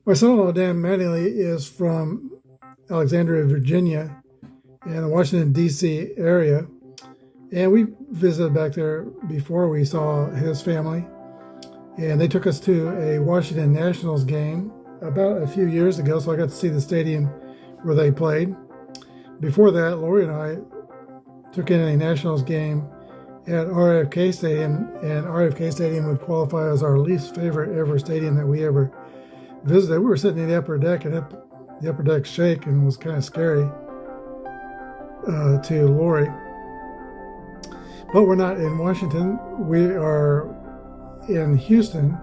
My son-in-law, Dan Mattingly, is from Alexandria, Virginia, in the Washington, D.C. area. And we visited back there before. We saw his family. And they took us to a Washington Nationals game about a few years ago, so I got to see the stadium where they played. Before that, Lori and I took in a Nationals game at RFK Stadium, and RFK Stadium would qualify as our least favorite ever stadium that we ever visited. We were sitting in the upper deck, and the upper deck shake, and it was kind of scary to Lori. But we're not in Washington. We are in Houston.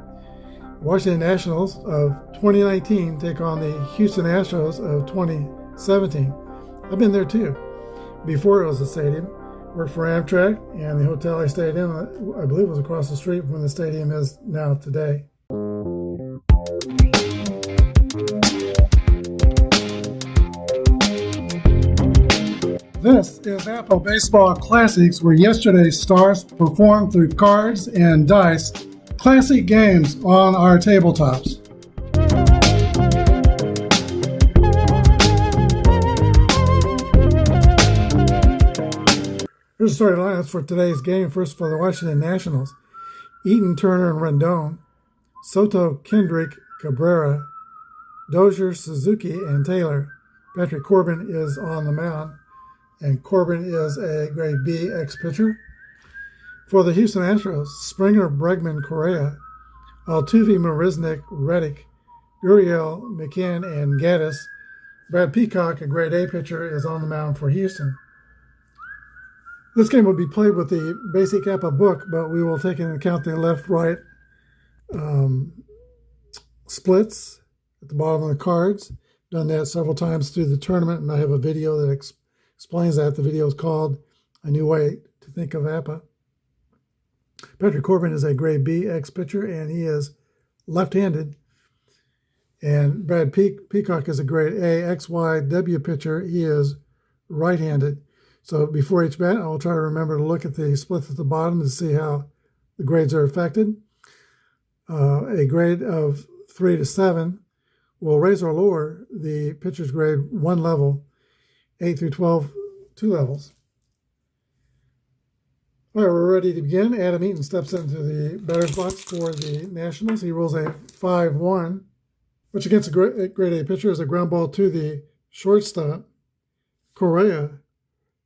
Washington Nationals of 2019 take on the Houston Astros of 2017. I've been there too. Before it was a stadium, worked for Amtrak, and the hotel I stayed in, I believe, was across the street from the stadium is now today. This is Apba Baseball Classics, where yesterday's stars performed through cards and dice, classic games on our tabletops. Here's the starting lineups for today's game. First for the Washington Nationals: Eaton, Turner, and Rendon; Soto, Kendrick, Cabrera; Dozier, Suzuki, and Taylor. Patrick Corbin is on the mound, and Corbin is a grade B ex-pitcher. For the Houston Astros: Springer, Bregman, Correa; Altuve, Marisnick, Reddick; Gurriel, McCann, and Gaddis. Brad Peacock, a grade A pitcher, is on the mound for Houston. This game will be played with the basic Apba book, but we will take into account the left-right splits at the bottom of the cards. Done that several times through the tournament, and I have a video that explains that. The video is called A New Way to Think of Apba. Patrick Corbin is a grade B ex-pitcher, and he is left-handed. And Brad Peacock is a grade A XYW pitcher. He is right-handed. So before each bat, I will try to remember to look at the splits at the bottom to see how the grades are affected. A grade of 3 to 7 will raise or lower the pitcher's grade one level, 8 through 12, 2 levels. All right, we're ready to begin. Adam Eaton steps into the batter's box for the Nationals. He rolls a 5-1, which against a grade A pitcher is a ground ball to the shortstop, Correa.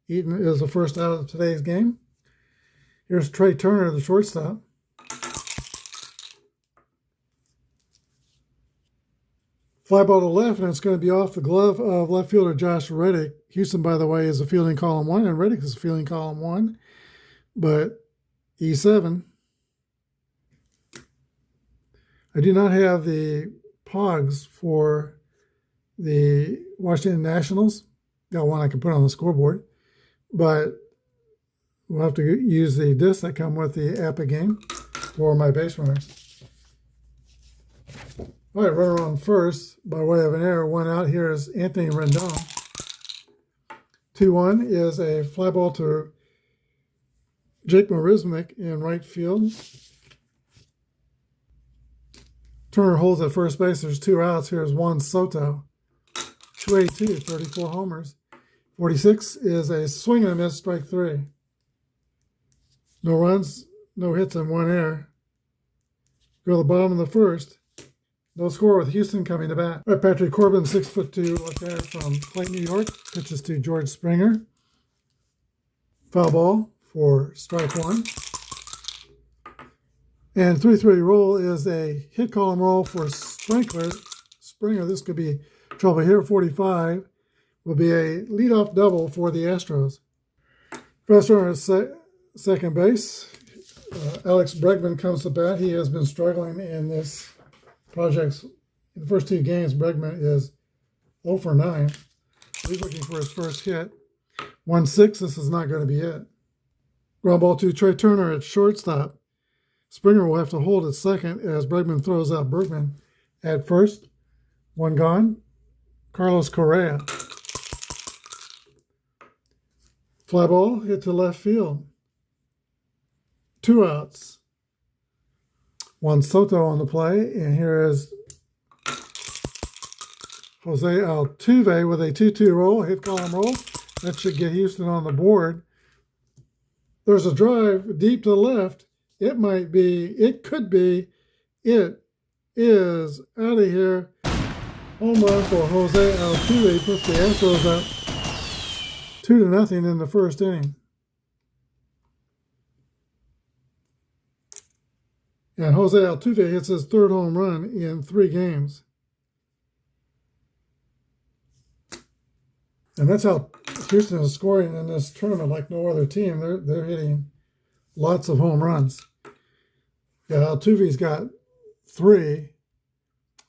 Eaton is the first out of today's game. Here's Trey Turner, the shortstop. Fly ball to left, and it's going to be off the glove of left fielder Josh Reddick. Houston, by the way, is a fielding column 1, and Reddick is a fielding column 1. But E7. I do not have the Pogs for the Washington Nationals. Got one I can put on the scoreboard. But we'll have to use the discs that come with the Apba game for my base runners. All right, runner on first by way of an error. One out here is Anthony Rendon. 2-1 is a fly ball to Jake Marisnick in right field. Turner holds at first base. There's 2 outs. Here's Juan Soto. 282, 34 homers. 46 is a swing and a miss, strike 3. No runs, no hits, and 1 error. Go to the bottom of the first. No score with Houston coming to bat. All right, Patrick Corbin, 6'2", left-hander from Clayton, New York, pitches to George Springer. Foul ball for strike 1. And 3-3 roll is a hit column roll for Springer. This could be trouble here. 45 will be a leadoff double for the Astros. First runner at second base. Alex Bregman comes to bat. He has been struggling in this project. In the first 2 games, Bregman is 0 for 9. He's looking for his first hit. 1-6, this is not going to be it. Ground ball to Trey Turner at shortstop. Springer will have to hold at second as Bregman throws out Bergman at first. 1 gone. Carlos Correa. Fly ball hit to left field. 2 outs. Juan Soto on the play, and here is Jose Altuve with a 2-2 roll, hit column roll. That should get Houston on the board. There's a drive deep to the left. It could be, it is out of here. Home run for Jose Altuve, puts the Astros up 2-0 in the first inning. And Jose Altuve hits his third home run in 3 games. And that's how Houston is scoring in this tournament like no other team. They're hitting lots of home runs. Yeah, Altuve's got 3.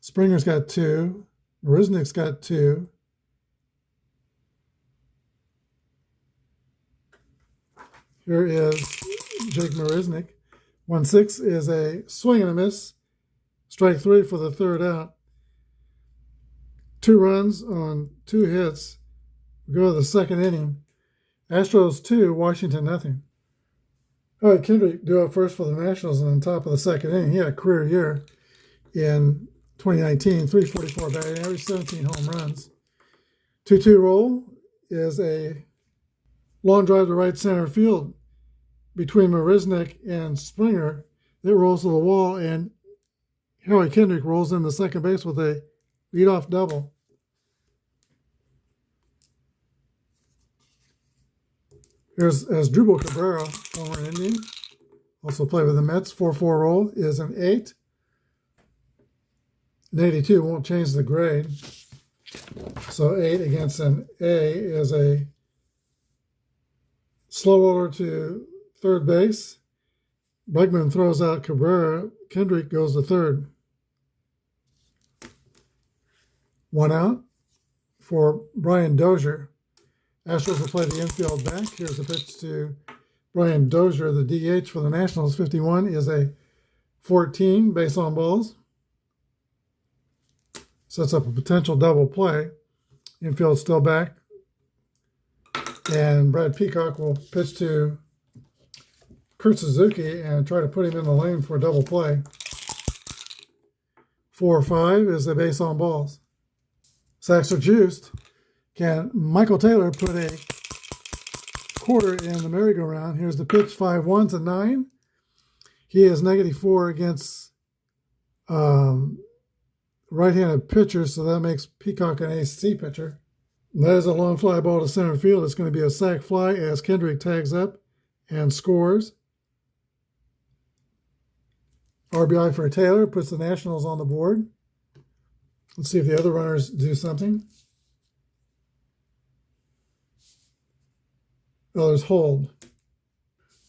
Springer's got 2. Marisnik's got 2. Here is Jake Marisnik. 1-6 is a swing and a miss. Strike 3 for the third out. 2 runs on 2 hits. We go to the second inning. Astros 2, Washington 0. All right, Kendrick due up first for the Nationals on top of the second inning. He had a career year in 2019, 344 batting average, 17 home runs. 2-2 roll is a long drive to right center field between Marisnik and Springer. It rolls to the wall, and Howie Kendrick rolls in the second base with a leadoff double. Here's Asdrubal Cabrera, former Indian, also played with the Mets. 4-4 roll is an 8. An 82 won't change the grade. So 8 against an A is a slow roller to third base. Bregman throws out Cabrera. Kendrick goes to third. 1 out for Brian Dozier. Astros will play the infield back. Here's a pitch to Brian Dozier. The DH for the Nationals, 51, is a 14 base on balls. Sets up a potential double play. Infield still back. And Brad Peacock will pitch to Kurt Suzuki and try to put him in the lane for a double play. 4-5 is a base on balls. Sacks are juiced. Can Michael Taylor put a quarter in the merry-go-round? Here's the pitch, 5-1 to 9. He is -4 against right-handed pitchers, so that makes Peacock an AC pitcher. And that is a long fly ball to center field. It's going to be a sac fly as Kendrick tags up and scores. RBI for Taylor puts the Nationals on the board. Let's see if the other runners do something. Oh, there's hold.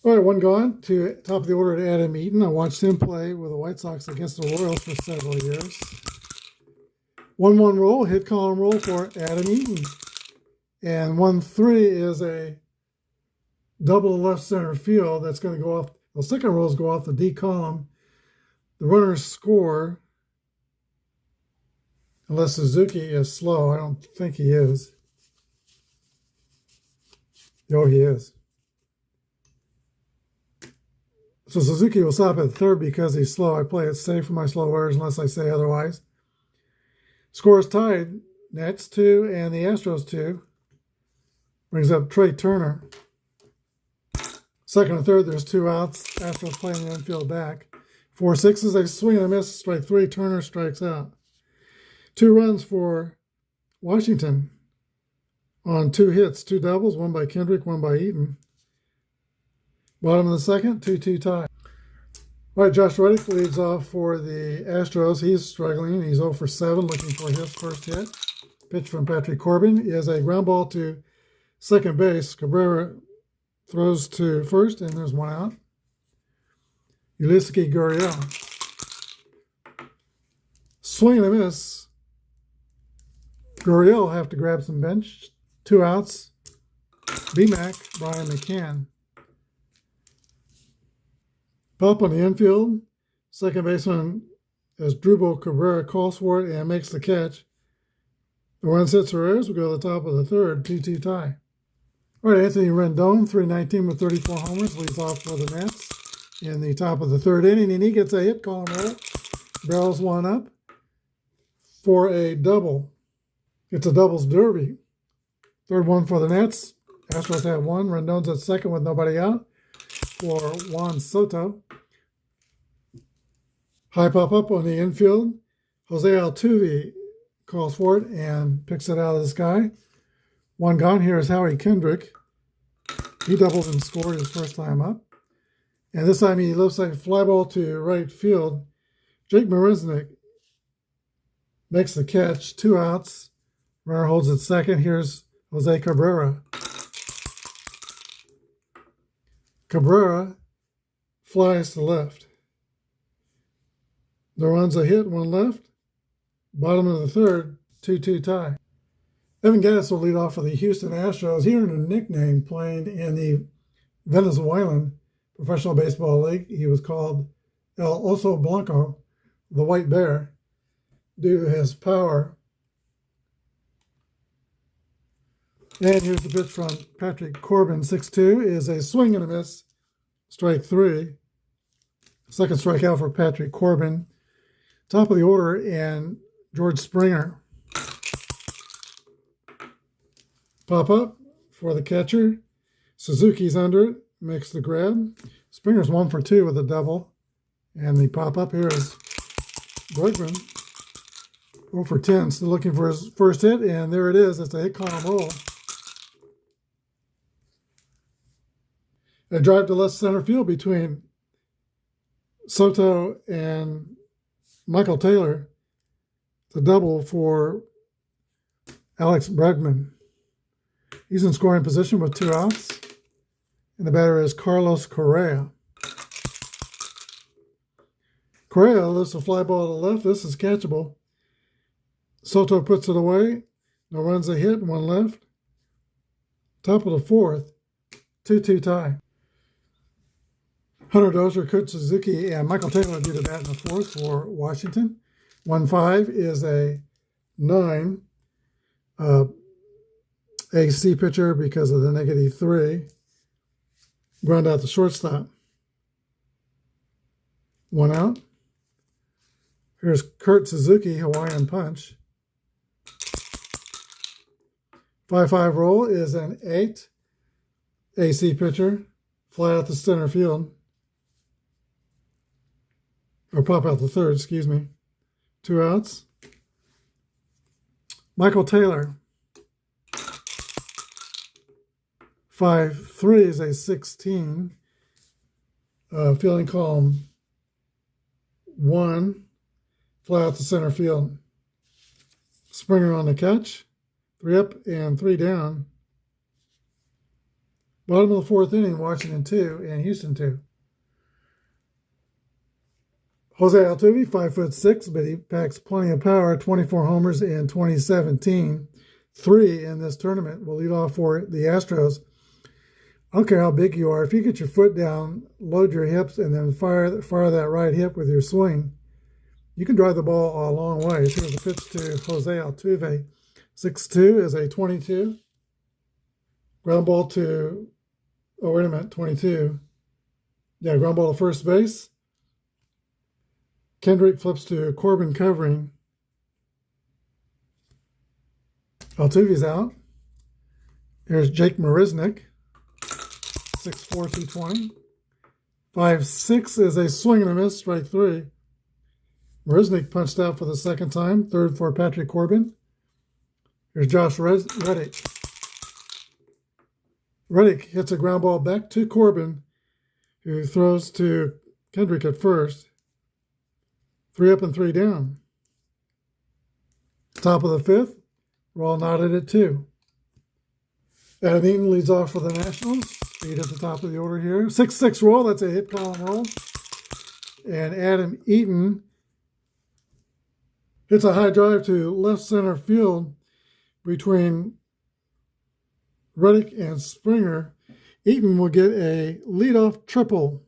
All right, 1 gone to top of the order to Adam Eaton. I watched him play with the White Sox against the Royals for several years. 1-1 roll, hit column roll for Adam Eaton. And 1-3 is a double to left center field that's going to go off. The second rolls go off the D column. The runners score unless Suzuki is slow. I don't think he is. Oh, he is. So Suzuki will stop at third because he's slow. I play it safe for my slow errors unless I say otherwise. Score is tied. Nets 2 and the Astros 2. Brings up Trey Turner. Second and third, there's 2 outs. Astros playing the infield back. 4-6 is a swing and a miss. Strike 3. Turner strikes out. 2 runs for Washington on 2 hits, 2 doubles, 1 by Kendrick, 1 by Eaton. Bottom of the second, 2-2 tie. All right, Josh Reddick leads off for the Astros. He's struggling. He's 0 for 7, looking for his first hit. Pitch from Patrick Corbin is a ground ball to second base. Cabrera throws to first, and there's 1 out. Ulysses Gurriel. Swing and a miss. Gurriel will have to grab some bench. 2 outs. B-Mac, Brian McCann. Pop on the infield. Second baseman Asdrubal Cabrera calls for it and makes the catch. The runs hits or errors. We go to the top of the third, 2-2 tie. All right, Anthony Rendon, 319 with 34 homers, leads off for the Nats. in the top of the third inning, and he gets a hit column roll, barrels one up for a double. It's a doubles derby. Third one for the Nets. Astros have one. Rendon's at second with nobody out for Juan Soto. High pop up on the infield. Jose Altuve calls for it and picks it out of the sky. One gone. Here is Howie Kendrick. He doubled and scored his first time up. And this time he left side fly ball to right field. Jake Marisnick makes the catch. 2 outs. Runner holds at second. Here's Jose Cabrera. Cabrera flies to left. The run's a hit, 1 left. Bottom of the third, 2-2 tie. Evan Gattis will lead off for the Houston Astros. He earned a nickname playing in the Venezuelan Professional Baseball League. He was called El Oso Blanco, the White Bear, due to his power. And here's the pitch from Patrick Corbin. 6-2 is a swing and a miss. Strike 3. Second strikeout for Patrick Corbin. Top of the order, and George Springer. Pop up for the catcher. Suzuki's under it. Makes the grab. Springer's 1 for 2 with a double. And the pop up here is Bregman. 0 for 10. Still looking for his first hit, and there it is. It's a hit column roll. A drive to left center field between Soto and Michael Taylor. It's a double for Alex Bregman. He's in scoring position with 2 outs. And the batter is Carlos Correa. Correa lifts a fly ball to the left. This is catchable. Soto puts it away. No runs, a hit, 1 left. Top of the fourth, 2-2 tie. Hunter Dozier, Kurt Suzuki, and Michael Taylor do the bat in the fourth for Washington. 1-5 is a 9 AC pitcher because of the -3. Ground out the shortstop. 1 out. Here's Kurt Suzuki, Hawaiian punch. 5-5 roll is an 8 AC pitcher. Fly out the center field. Or pop out the third, excuse me. 2 outs. Michael Taylor. 5-3 is a 16. Fielding column 1. Fly out the center field. Springer on the catch. 3 up and 3 down. Bottom of the fourth inning, Washington 2 and Houston 2. Jose Altuve, 5'6", but he packs plenty of power. 24 homers in 2017. 3 in this tournament. Will lead off for the Astros. I don't care how big you are. If you get your foot down, load your hips, and then fire that right hip with your swing, you can drive the ball a long way. Here's the pitch to Jose Altuve. 6-2 is a 22. Ground ball to, 22. Yeah, ground ball to first base. Kendrick flips to Corbin covering. Altuve's out. Here's Jake Marisnick. 6'4", 220. 5-6 is a swing and a miss, strike 3. Marisnick punched out for the second time. Third for Patrick Corbin. Here's Josh Reddick. Reddick hits a ground ball back to Corbin, who throws to Kendrick at first. 3 up and 3 down. Top of the fifth. We're all knotted at 2. Adam Eaton leads off for the Nationals. Speed at the top of the order here. 6-6 roll. That's a hit column roll. And Adam Eaton hits a high drive to left center field between Reddick and Springer. Eaton will get a leadoff triple.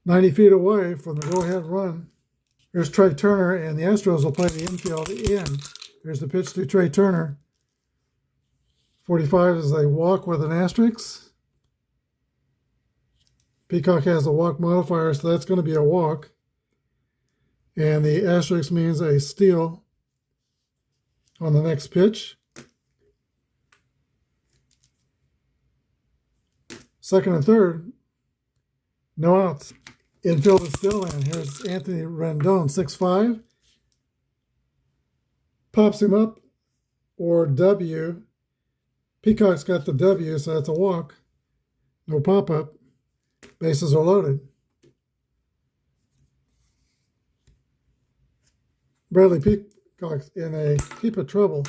"90 feet away from the go-ahead run." Here's Trey Turner, and the Astros will play the infield in. Here's the pitch to Trey Turner. 45 is a walk with an asterisk. Peacock has a walk modifier, so that's going to be a walk. And the asterisk means a steal on the next pitch. Second and third, no outs. Infield is still in. Here's Anthony Rendon, 6'5". Pops him up, or W. Peacock's got the W, so that's a walk. No pop-up. Bases are loaded. Bradley Peacock's in a heap of trouble.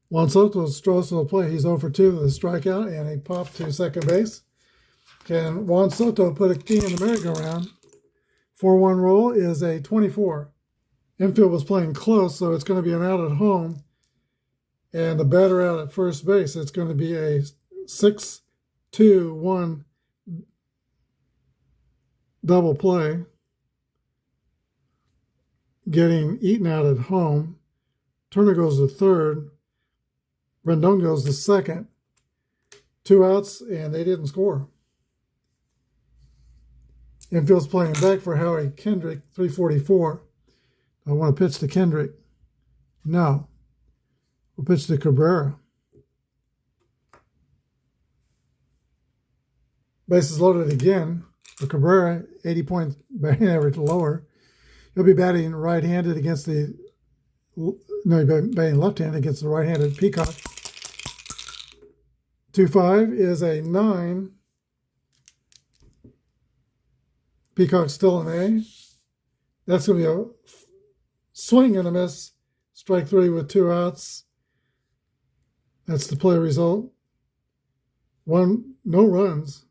Juan Soto strolls to the plate. He's 0 for 2 with a strikeout, and he popped to second base. Can Juan Soto put a key in the merry-go-round? 4-1 roll is a 24. Infield was playing close, so it's going to be an out at home. And the batter out at first base, it's going to be a 6-2-1 double play. Getting eaten out at home. Turner goes to third. Rendon goes to second. 2 outs, and they didn't score. Infield's playing back for Howie Kendrick, 344. I want to pitch to Kendrick. No. We'll pitch to Cabrera. Bases loaded again for Cabrera, 80 point batting average lower. He'll be batting right-handed against the, no, he'll be batting left-handed against the right-handed Peacock. 2-5 is a 9. Peacock's still an A. That's going to be a swing and a miss. Strike 3 with 2 outs. That's the play result. No runs,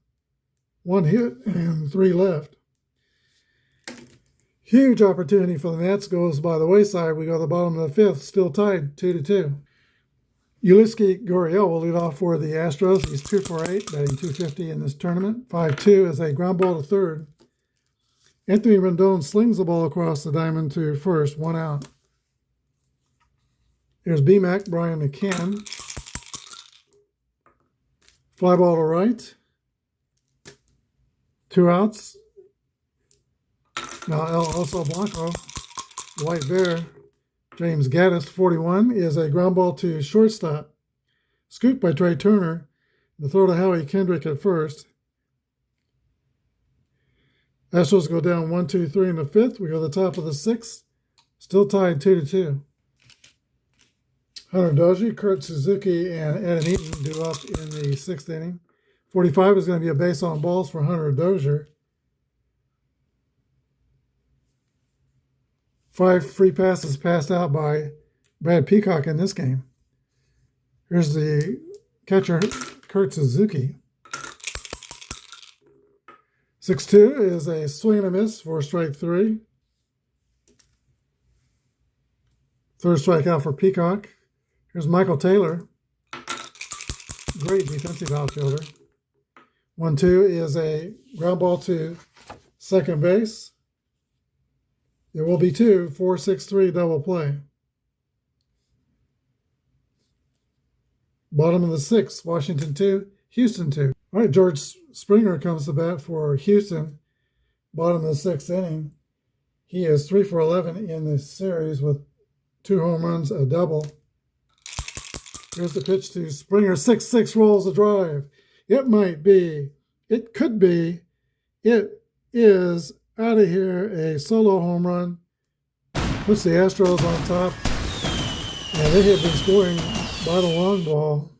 1 hit, and 3 left. Huge opportunity for the Nats goes by the wayside. We go to the bottom of the 5th, still tied 2-2. Ulysses Gurriel will lead off for the Astros. He's 2 for 8, batting 250 in this tournament. 5-2 is a ground ball to third. Anthony Rendon slings the ball across the diamond to first, 1 out. Here's B-Mac, Brian McCann. Fly ball to right. 2 outs. Now El Oso Blanco, the white bear, James Gaddis, 41, is a ground ball to shortstop. Scooped by Trey Turner. The throw to Howie Kendrick at first. Astros go down 1-2-3 in the 5th. We go to the top of the 6th. Still tied 2-2. Hunter Dozier, Kurt Suzuki, and Adam Eaton due up in the 6th inning. 45 is going to be a base on balls for Hunter Dozier. 5 free passes passed out by Brad Peacock in this game. Here's the catcher, Kurt Suzuki. 6-2 is a swing and a miss for strike 3. Third strikeout for Peacock. Here's Michael Taylor. Great defensive outfielder. 1-2 is a ground ball to second base. There will be 2, 4-6-3 double play. Bottom of the 6th, Washington 2, Houston 2. All right, George Springer comes to bat for Houston. Bottom of the 6th inning. He is 3 for 11 in this series with 2 home runs, a double. Here's the pitch to Springer. 6-6 rolls a drive. It might be. It could be. It is out of here. A solo home run. Puts the Astros on top. And they have been scoring by the long ball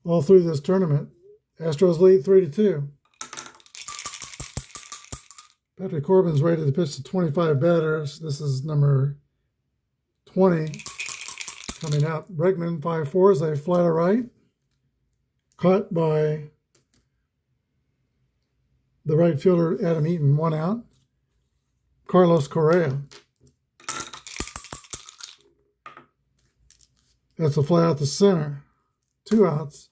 all through this tournament. Astros lead 3-2. Patrick Corbin's rated to pitch to 25 batters. This is number 20 coming up. Bregman, 5-4, is a fly to right. Caught by the right fielder, Adam Eaton, 1 out. Carlos Correa. That's a fly out the center. 2 outs.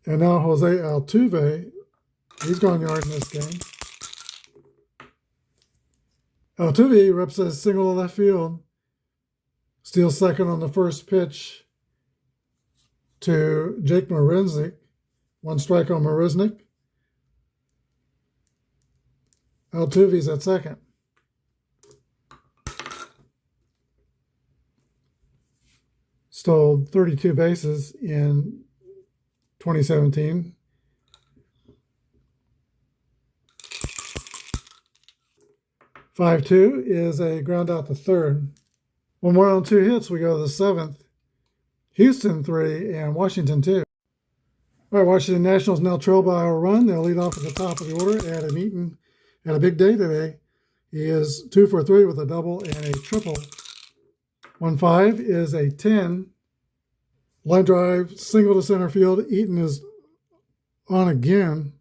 And now Jose Altuve, he's gone yard in this game. Altuve reps a single to left field. Steals second on the first pitch. to Jake Marisnick. 1 strike on Marisnick. Altuve's at second. Stole 32 bases in 2017. "5-2" is a ground out to third. 1 more on 2 hits, we go to the 7th. Houston 3 and Washington 2. All right, Washington Nationals now trail by a run. They'll lead off at the top of the order. Adam Eaton had a big day today. He is 2 for 3 with a double and a triple. 1-5 is a 10. Line drive, single to center field. Eaton is on again.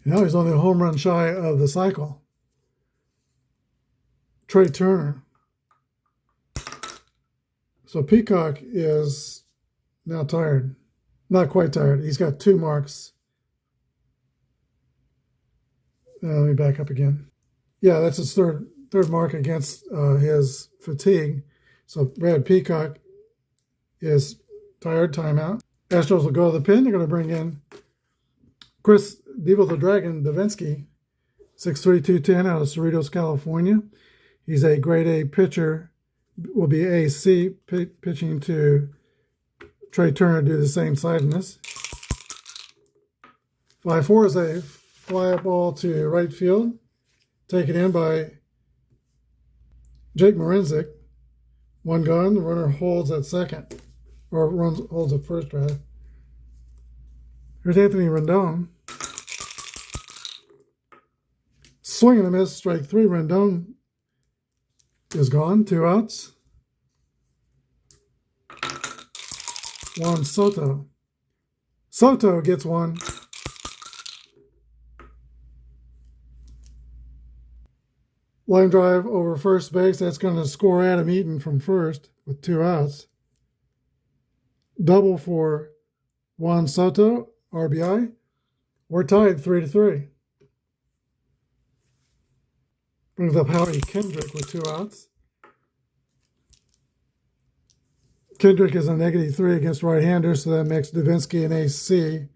And now he's only a home run shy of the cycle. Trey Turner. So Peacock is now tired. Not quite tired. He's got 2 marks. Let me back up again. Yeah, that's his third mark against his fatigue. So Brad Peacock is tired, timeout. Astros will go to the pin. They're going to bring in Chris Devil the Dragon Davinsky, 6'3", 210 out of Cerritos, California. He's a grade A pitcher, will be AC, pitching to Trey Turner, do the same sidedness. 5-4 is a fly ball to right field, taken in by Jake Marisnick. 1 gone, the runner holds at second, or holds at first, rather. Here's Anthony Rendon. Swing and a miss, strike 3. Rendon is gone, 2 outs. Juan Soto. Soto gets 1. Line drive over first base. That's going to score Adam Eaton from first with 2 outs. Double for Juan Soto, RBI. We're tied 3-3. Brings up Howie Kendrick with 2 outs. Kendrick is a -3 against right-handers, so that makes Davinsky an AC.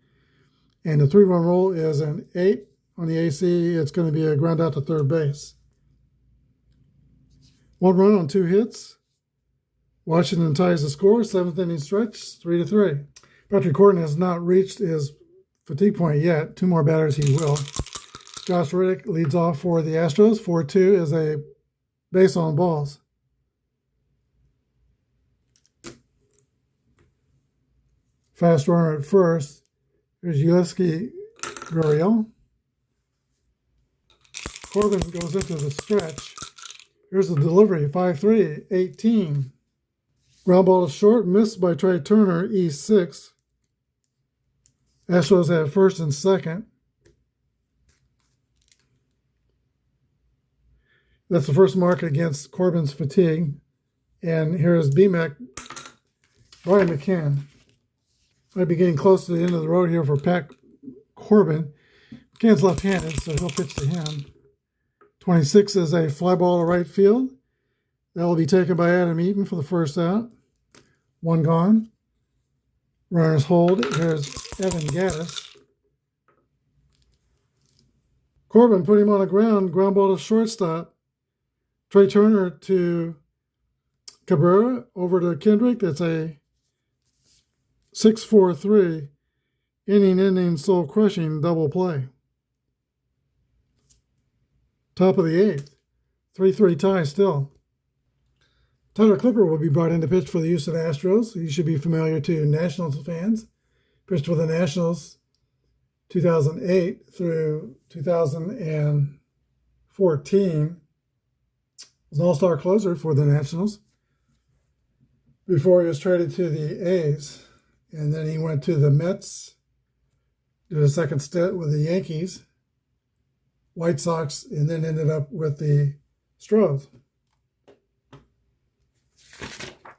And the 3-run roll is an 8 on the AC. It's going to be a ground out to third base. 1 run on 2 hits. Washington ties the score. 7th inning stretch, 3-3. Patrick Corbin has not reached his fatigue point yet. 2 more batters he will. Josh Reddick leads off for the Astros. 4-2 is a base on balls. Fast runner at first. Here's Yulieski Gurriel. Corbin goes into the stretch. Here's the delivery, 5-3, 18. Ground ball to short, missed by Trey Turner, E6. Astros have first and second. That's the first mark against Corbin's fatigue. And here's BMAC, Brian McCann. Might be getting close to the end of the road here for Pat Corbin. McCann's left-handed, so he'll pitch to him. 26 is a fly ball to right field. That will be taken by Adam Eaton for the first out. 1 gone. Runners hold. Here's Evan Gaddis. Corbin put him on the ground. Ground ball to shortstop. Trey Turner to Cabrera. Over to Kendrick. That's a 6-4-3. Inning, soul-crushing double play. Top of the 8th. 3-3 tie still. Tyler Clipper will be brought in to pitch for the Houston Astros. He should be familiar to Nationals fans. Pitched for the Nationals 2008 through 2014. Was an all-star closer for the Nationals before he was traded to the A's. And then he went to the Mets, did a second stint with the Yankees, White Sox, and then ended up with the Astros.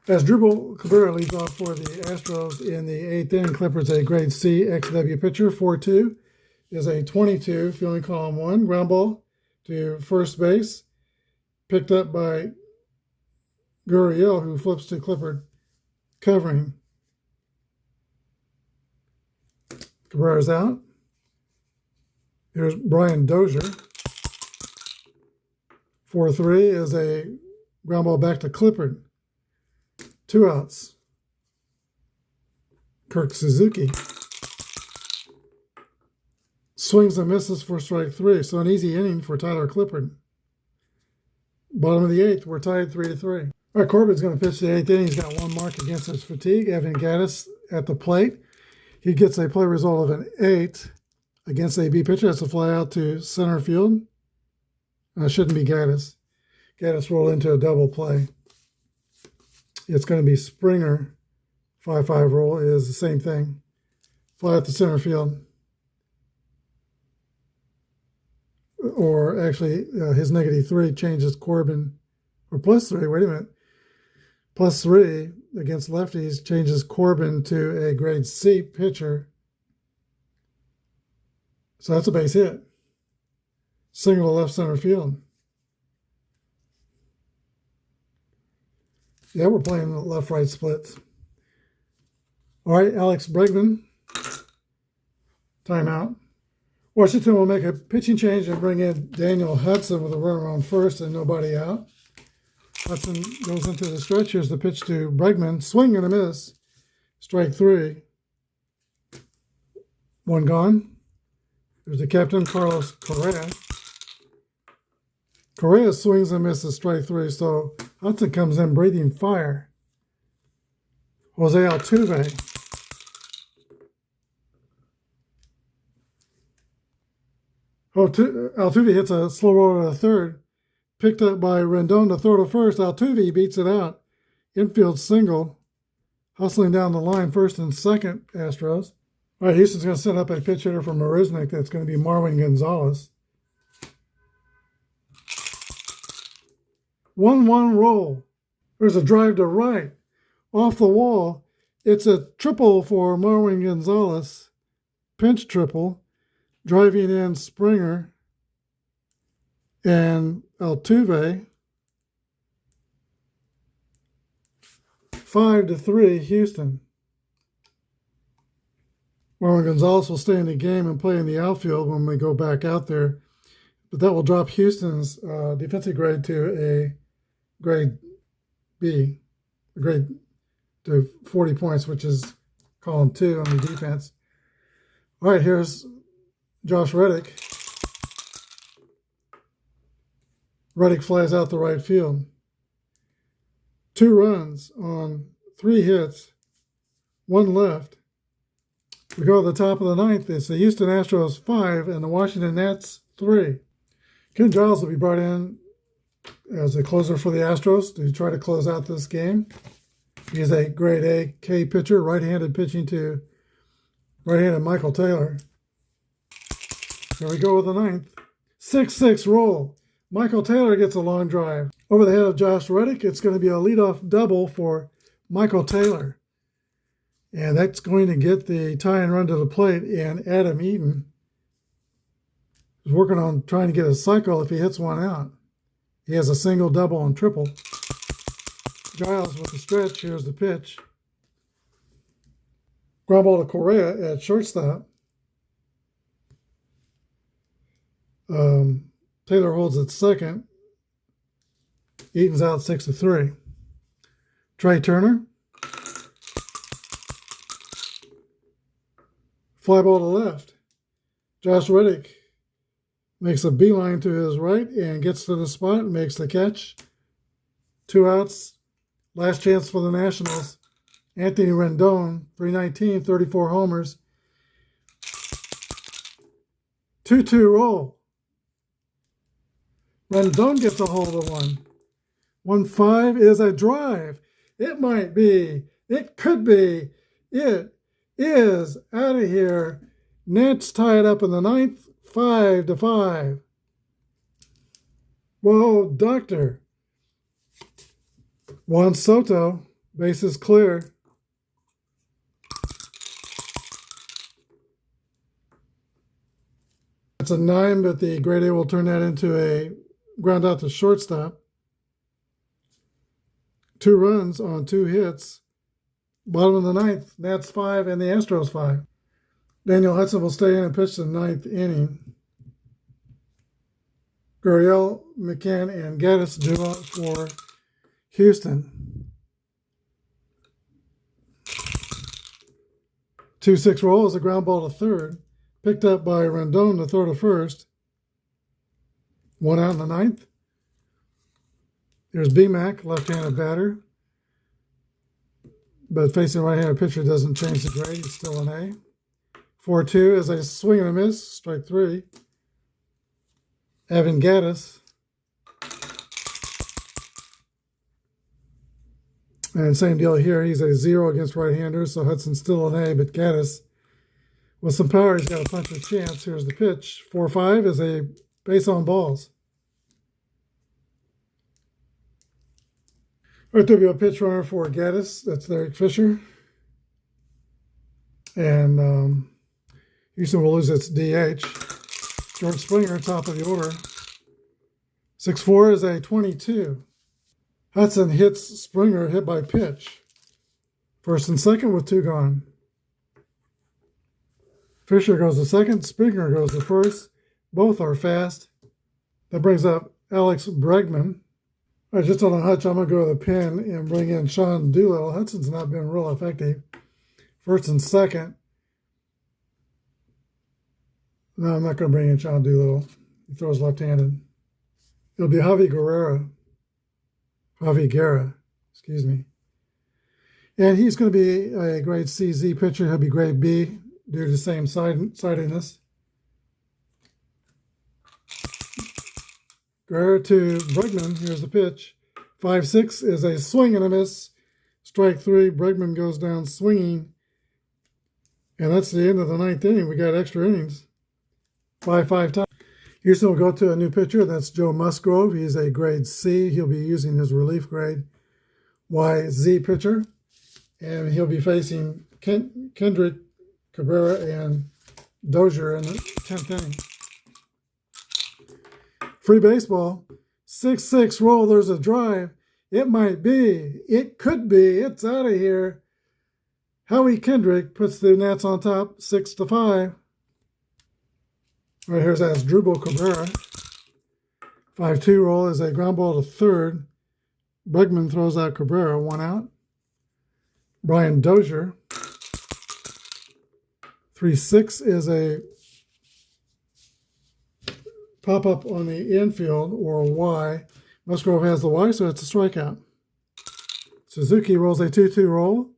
As Drupal Cabrera leads off for the Astros in the 8th inning, Clippers a grade C XW pitcher. 4-2 is a 22, fielding column 1. Ground ball to first base, picked up by Gurriel, who flips to Clipper covering. Cabrera's out. Here's Brian Dozier. 4-3 is a ground ball back to Clippard. 2 outs. Kirk Suzuki. Swings and misses for strike 3. So an easy inning for Tyler Clippard. Bottom of the 8th, we're tied 3-3. All right, Corbin's going to pitch the 8th inning. He's got 1 mark against his fatigue. Evan Gaddis at the plate. He gets a play result of an 8 against a B pitcher. That's a fly out to center field. It shouldn't be Gaddis. Gaddis rolled into a double play. It's going to be Springer. 5-5 roll is the same thing. Fly out to center field. Or actually, his -3 changes Corbin, or +3, wait a minute. +3 against lefties changes Corbin to a grade C pitcher. So that's a base hit. Single to left center field. Yeah, we're playing left-right splits. All right, Alex Bregman. Timeout. Washington will make a pitching change and bring in Daniel Hudson with a runner on first and nobody out. Hudson goes into the stretch. Here's the pitch to Bregman. Swing and a miss. Strike 3. 1 gone. There's the captain, Carlos Correa. Correa swings and misses, strike 3. So Hudson comes in breathing fire. Jose Altuve. Altuve hits a slow roller to the third. Picked up by Rendon to throw to first. Altuve beats it out. Infield single. Hustling down the line, first and second, Astros. All right, Houston's going to set up a pitch hitter for Marisnik. That's going to be Marwin Gonzalez. 1-1 roll. There's a drive to right. Off the wall. It's a triple for Marwin Gonzalez. Pinch triple. Driving in Springer and Altuve. 5-3 Houston. Marwin Gonzalez will stay in the game and play in the outfield when we go back out there. But that will drop Houston's defensive grade to a grade B, a grade to 40 points, which is column 2 on the defense. All right, here's Josh Reddick. Reddick flies out the right field. 2 runs on 3 hits, 1 left. We go to the top of the 9th. It's the Houston Astros 5 and the Washington Nats 3. Ken Giles will be brought in as a closer for the Astros to try to close out this game. He's a grade A K pitcher, right-handed pitching to right-handed Michael Taylor. Here we go with the 9th. 6-6 roll. Michael Taylor gets a long drive. Over the head of Josh Reddick, it's going to be a leadoff double for Michael Taylor. And that's going to get the tie and run to the plate. And Adam Eaton is working on trying to get a cycle if he hits one out. He has a single, double, and triple. Giles with the stretch. Here's the pitch. Ground ball to Correa at shortstop. Taylor holds at second. Eaton's out 6-3. Trey Turner. Fly ball to left. Josh Reddick makes a beeline to his right and gets to the spot and makes the catch. 2 outs. Last chance for the Nationals. Anthony Rendon, 319, 34 homers. 2-2 roll. Rendon gets a hold of one. 1-5 is a drive. It might be. It could be. It is out of here. Nets tie it up in the 9th, 5-5. Whoa, doctor. Juan Soto, bases clear. It's a 9, but the grade A will turn that into a ground out to shortstop. 2 runs on 2 hits. Bottom of the 9th, Nats 5 and the Astros 5. Daniel Hudson will stay in and pitch the ninth inning. Gurriel, McCann, and Gaddis do up for Houston. 2-6 roll is a ground ball to third. Picked up by Rendon to throw to first. 1 out in the ninth. There's BMAC, left-handed batter. But facing right-handed pitcher doesn't change the grade. It's still an A. 4-2 is a swing and a miss, strike 3. Evan Gaddis. And same deal here. He's a 0 against right-handers, so Hudson's still an A, but Gaddis, with some power, he's got a puncher's chance. Here's the pitch. 4-5 is a base on balls. Right, there'll be a pitch runner for Gaddis. That's Derek Fisher. And Houston will lose its DH. George Springer, top of the order. 6-4 is a 22. Hudson hits Springer, hit by pitch. First and second with 2 gone. Fisher goes to second. Springer goes to first. Both are fast. That brings up Alex Bregman. All right, just on a hunch, I'm going to go to the pen and bring in Sean Doolittle. Hudson's not been real effective. First and second. No, I'm not going to bring in Sean Doolittle. He throws left-handed. It'll be Javi Guerra, excuse me. And he's going to be a grade CZ pitcher. He'll be grade B due to the same sidedness. Guerra to Bregman. Here's the pitch. 5-6 is a swing and a miss. Strike 3. Bregman goes down swinging. And that's the end of the ninth inning. We got extra innings. 5-5 tie. Houston will go to a new pitcher. That's Joe Musgrove. He's a grade C. He'll be using his relief grade YZ pitcher. And he'll be facing Kendrick, Cabrera, and Dozier in the 10th inning. Free baseball. 6-6 roll. There's a drive. It might be. It could be. It's out of here. Howie Kendrick puts the Nats on top, 6-5. All right, here's Asdrubal Cabrera. 5-2 roll is a ground ball to third. Bregman throws out Cabrera, 1 out. Brian Dozier. 3-6 is a pop-up on the infield, or Y. Musgrove has the Y, so it's a strikeout. Suzuki rolls a 2-2 roll.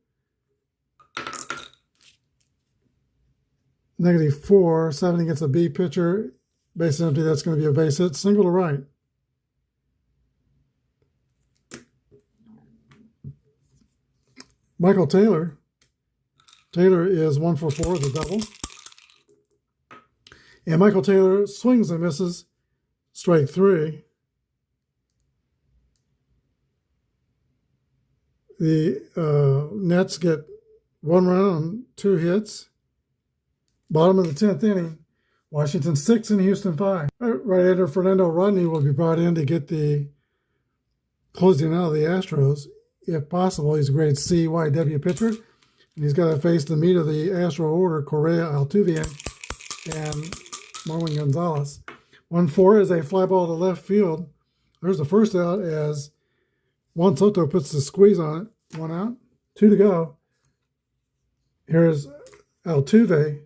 -4, 7 against a B pitcher. Base empty, that's going to be a base hit. Single to right. Michael Taylor. Taylor is 1 for 4, the double. And Michael Taylor swings and misses. Strike 3. The Nets get 1 run on 2 hits. Bottom of the 10th inning. Washington 6 and Houston 5. Right-hander Fernando Rodney will be brought in to get the closing out of the Astros. If possible, he's a grade C YW pitcher. And he's got to face the meat of the Astro order, Correa, Altuve, and Marwin Gonzalez. 1-4 is a fly ball to left field. There's the first out as Juan Soto puts the squeeze on it. 1 out. 2 to go. Here's Altuve.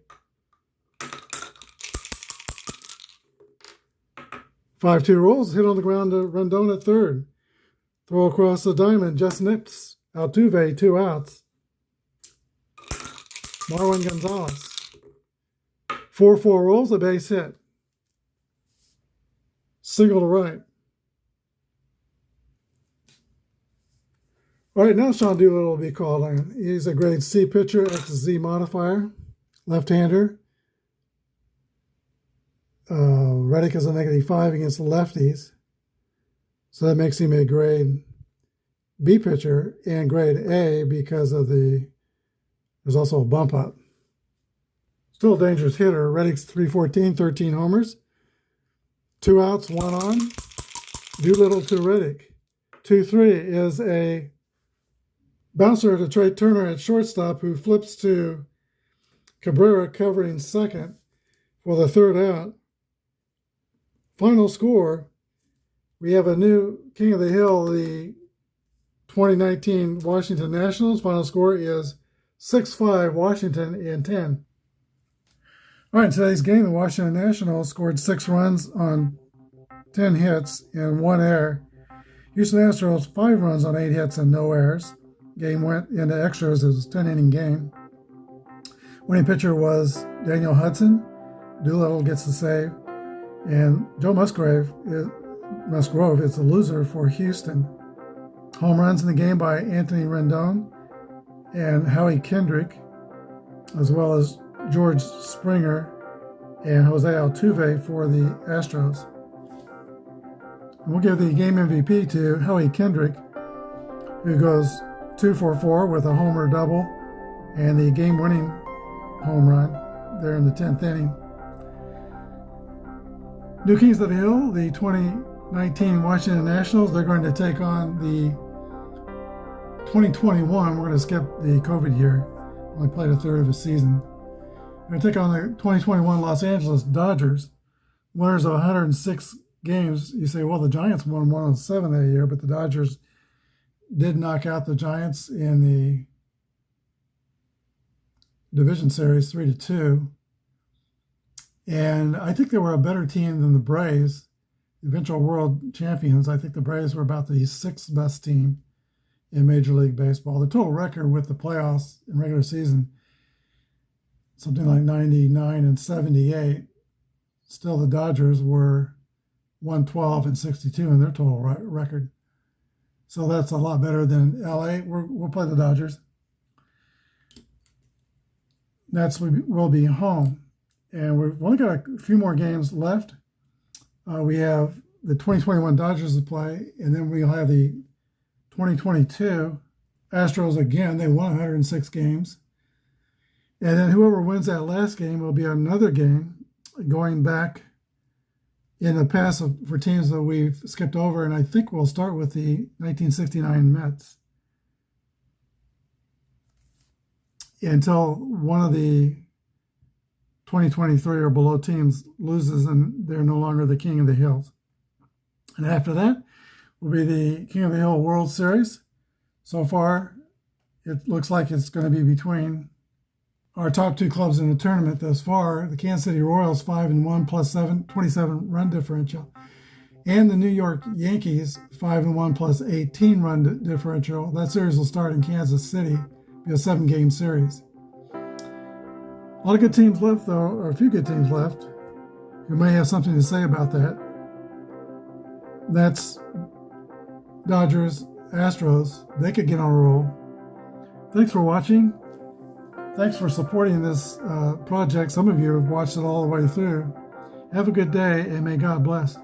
5-2 rolls, hit on the ground to Rendon at third. Throw across the diamond, just nips. Altuve, 2 outs. Marwin Gonzalez. 4-4 rolls, a base hit. Single to right. All right, now Sean Doolittle will be called in. He's a grade C pitcher, XZ modifier, left-hander. Reddick is a -5 against lefties. So that makes him a grade B pitcher and grade A because of there's also a bump up. Still a dangerous hitter. Reddick's 314, 13 homers. 2 outs, 1 on. Doolittle to Reddick. 2-3 is a bouncer to Trey Turner at shortstop who flips to Cabrera covering second for the third out. Final score, we have a new King of the Hill, the 2019 Washington Nationals. Final score is 6-5 Washington in 10. All right, in today's game, the Washington Nationals scored 6 runs on 10 hits and 1 error. Houston Astros 5 runs on 8 hits and no errors. Game went into extras. It was a 10-inning game. Winning pitcher was Daniel Hudson. Doolittle gets the save. And Joe Musgrove is a loser for Houston. Home runs in the game by Anthony Rendon and Howie Kendrick, as well as George Springer and Jose Altuve for the Astros. And we'll give the game MVP to Howie Kendrick, who goes 2 for 4 with a homer double and the game-winning home run there in the 10th inning. New Kings of the Hill, the 2019 Washington Nationals, they're going to take on the 2021. We're going to skip the COVID year. Only played a third of the season. We're going to take on the 2021 Los Angeles Dodgers, winners of 106 games. You say, well, the Giants won 107 that year, but the Dodgers did knock out the Giants in the division series 3-2. And I think they were a better team than the Braves, the eventual world champions. I think the Braves were about the 6th best team in Major League Baseball. The total record with the playoffs and regular season, something like 99-78. Still, the Dodgers were 112-62 in their total record. So that's a lot better than LA. We'll play the Dodgers. We'll be home. And we've only got a few more games left. We have the 2021 Dodgers to play, and then we'll have the 2022 Astros again. They won 106 games. And then whoever wins that last game will be another game going back in the past for teams that we've skipped over. And I think we'll start with the 1969 Mets until one of the 2023 or below teams loses and they're no longer the King of the Hills. And after that will be the King of the Hill World Series. So far, it looks like it's going to be between our top 2 clubs in the tournament thus far, the Kansas City Royals 5-1 plus 27 run differential, and the New York Yankees 5-1 plus 18 run differential. That series will start in Kansas City, be a 7-game series. A lot of good teams left, though, or a few good teams left, who may have something to say about that. That's Dodgers, Astros. They could get on a roll. Thanks for watching. Thanks for supporting this project. Some of you have watched it all the way through. Have a good day, and may God bless.